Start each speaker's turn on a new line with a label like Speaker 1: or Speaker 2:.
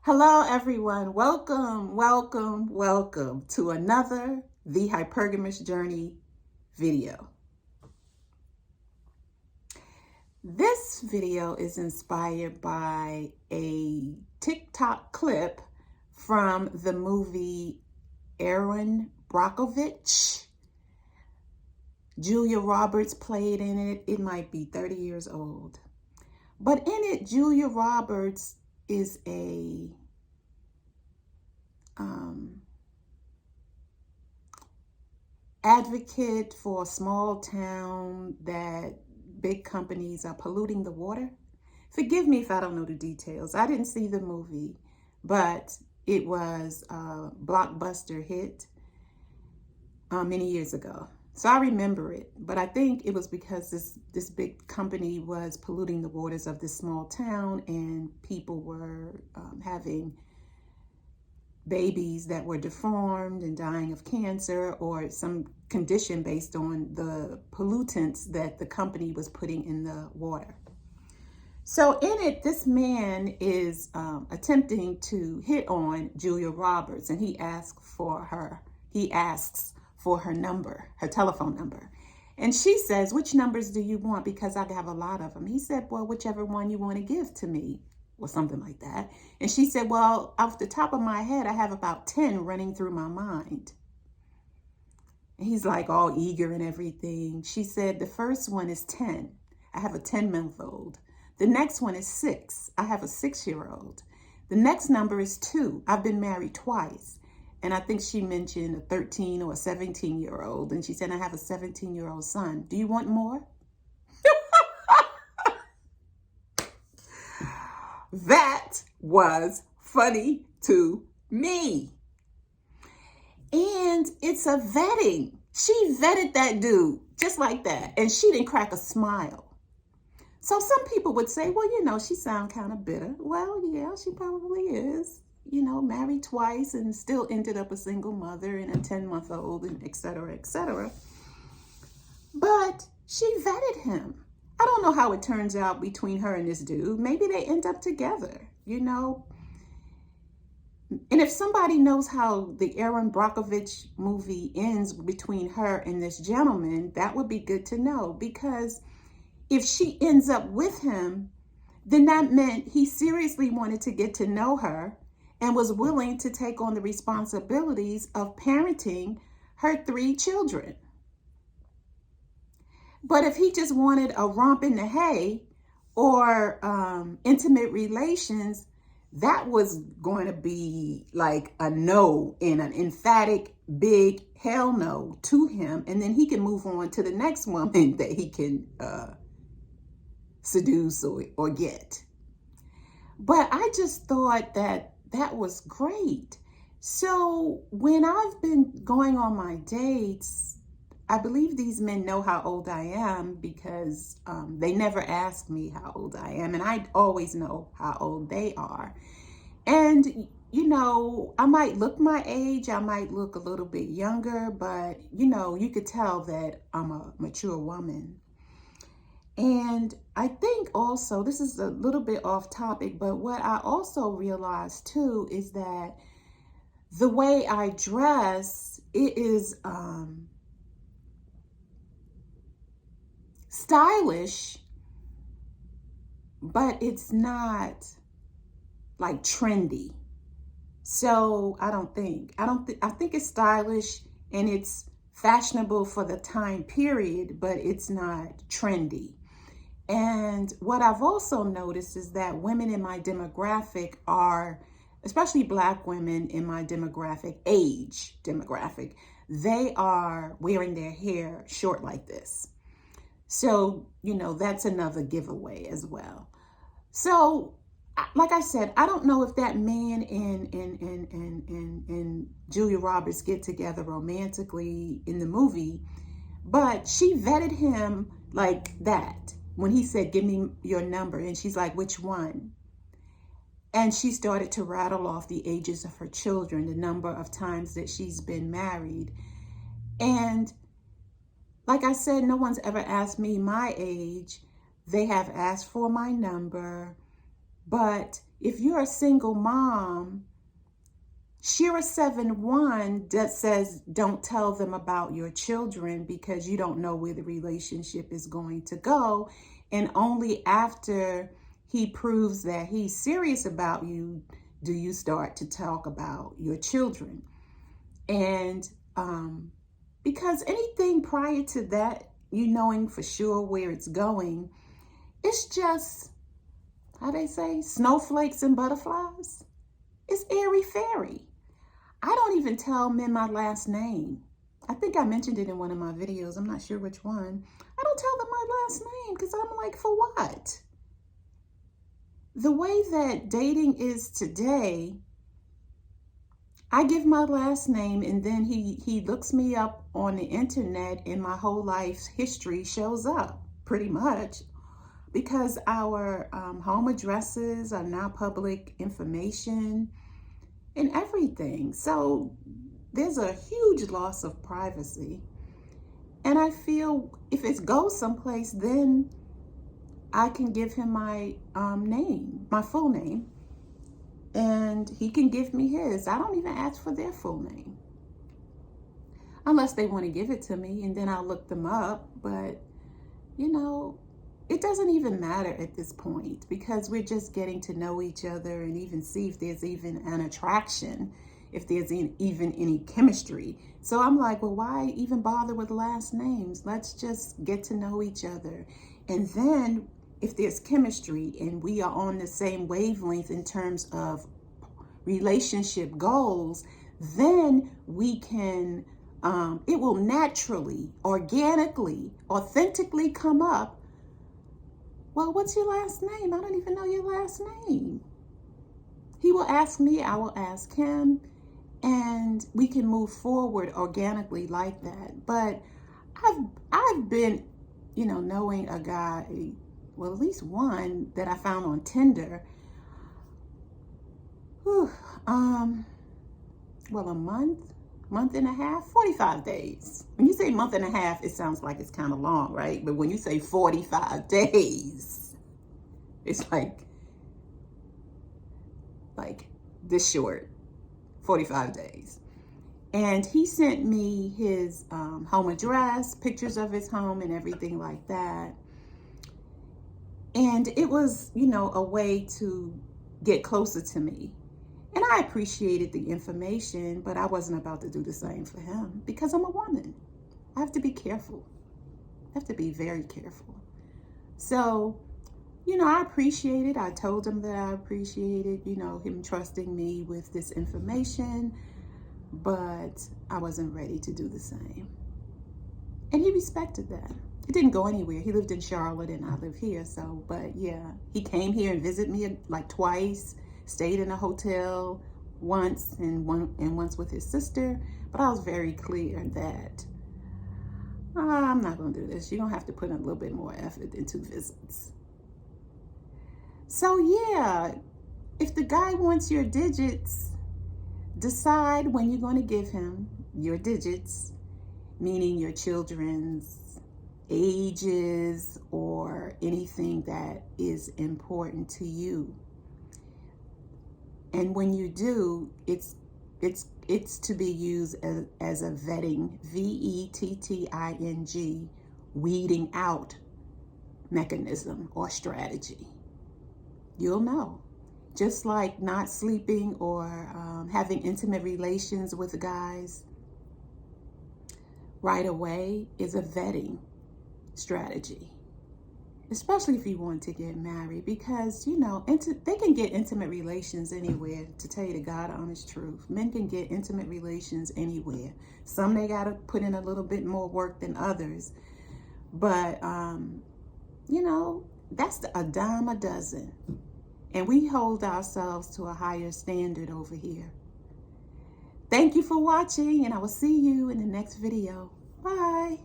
Speaker 1: Hello, everyone. Welcome to another The Hypergamous Journey video. This video is inspired by a TikTok clip from the movie Erin Brockovich. Julia Roberts played in it. It might be 30 years old. But in it, Julia Roberts is a advocate for a small town that big companies are polluting the water. Forgive me if I don't know the details. I didn't see the movie, but it was a blockbuster hit many years ago. So I remember it, but I think it was because this big company was polluting the waters of this small town, and people were having babies that were deformed and dying of cancer or some condition based on the pollutants that the company was putting in the water. So in it, this man is attempting to hit on Julia Roberts, and he asks for her number, her telephone number. And she says, "Which numbers do you want? Because I have a lot of them." He said, "Well, whichever one you want to give to me," or something like that. And she said, "Well, off the top of my head, I have about 10 running through my mind." And he's like all eager and everything. She said, "The first one is 10. I have a 10-month-old. The next one is 6. I have a 6-year-old. The next number is 2. I've been married twice." And I think she mentioned a 13 or a 17-year-old. And she said, "I have a 17-year-old son. Do you want more?" That was funny to me. And it's a vetting. She vetted that dude just like that. And she didn't crack a smile. So some people would say, "Well, she sounds kind of bitter." Well, yeah, she probably is. Married twice and still ended up a single mother and a 10-month-old and et cetera, et cetera. But she vetted him. I don't know how it turns out between her and this dude. Maybe they end up together, And if somebody knows how the Erin Brockovich movie ends between her and this gentleman, that would be good to know. Because if she ends up with him, then that meant he seriously wanted to get to know her and was willing to take on the responsibilities of parenting her 3 children. But if he just wanted a romp in the hay or intimate relations, that was going to be like a no and an emphatic big hell no to him. And then he can move on to the next woman that he can seduce or get. But I just thought that was great. So when I've been going on my dates, I believe these men know how old I am because they never ask me how old I am. And I always know how old they are. And, I might look my age. I might look a little bit younger. But, you could tell that I'm a mature woman. And I think also, this is a little bit off topic, but what I also realized too is that the way I dress, it is stylish, but it's not like trendy. So I think it's stylish and it's fashionable for the time period, but it's not trendy. And what I've also noticed is that women in my demographic are, especially Black women in my age demographic, they are wearing their hair short like this. So, that's another giveaway as well. So, like I said, I don't know if that man and Julia Roberts get together romantically in the movie, but she vetted him like that. When he said, "Give me your number," and she's like, "Which one?" And she started to rattle off the ages of her children, the number of times that she's been married. And like I said, no one's ever asked me my age. They have asked for my number. But If you're a single mom, Shira 7:1 that says don't tell them about your children because you don't know where the relationship is going to go. And only after he proves that he's serious about you do you start to talk about your children. And because anything prior to that, you knowing for sure where it's going, it's just, how they say, snowflakes and butterflies. It's airy-fairy. I don't even tell men my last name. I think I mentioned it in one of my videos. I'm not sure which one. I don't tell them my last name because I'm like, for what? The way that dating is today, I give my last name and then he looks me up on the internet and my whole life's history shows up pretty much because our home addresses are now public information and everything. So there's a huge loss of privacy. And I feel if it goes someplace, then I can give him my name, my full name. And he can give me his. I don't even ask for their full name. Unless they want to give it to me, and then I'll look them up. But, you know, it doesn't even matter at this point because we're just getting to know each other and even see if there's even an attraction, if there's even any chemistry. So I'm like, well, why even bother with last names? Let's just get to know each other. And then if there's chemistry and we are on the same wavelength in terms of relationship goals, then we can, it will naturally, organically, authentically come up. Well, what's your last name? I don't even know your last name. He will ask me, I will ask him, and we can move forward organically like that. But I've been, you know, knowing a guy, well, at least one that I found on Tinder. Well, a month and a half, 45 days. When you say month and a half, it sounds like it's kind of long, right? But when you say 45 days, it's like this short, 45 days. And he sent me his home address, pictures of his home and everything like that. And it was, you know, a way to get closer to me. And I appreciated the information, but I wasn't about to do the same for him because I'm a woman. I have to be careful. I have to be very careful. So, you know, I appreciate it. I told him that I appreciated, you know, him trusting me with this information, but I wasn't ready to do the same. And he respected that. It didn't go anywhere. He lived in Charlotte and I live here. So, but yeah, he came here and visited me like twice, stayed in a hotel once and once with his sister. But I was very clear that I'm not going to do this. You're going to have to put in a little bit more effort than 2 visits. So yeah, if the guy wants your digits, decide when you're going to give him your digits, meaning your children's ages or anything that is important to you. And when you do, it's to be used as a vetting, vetting, weeding out mechanism or strategy. You'll know. Just like not sleeping or having intimate relations with guys right away is a vetting strategy, especially if you want to get married, because, you know, they can get intimate relations anywhere. To tell you the God honest truth, men can get intimate relations anywhere. Some they got to put in a little bit more work than others, but you know, that's a dime a dozen, and we hold ourselves to a higher standard over here. Thank you for watching, and I will see you in the next video. Bye.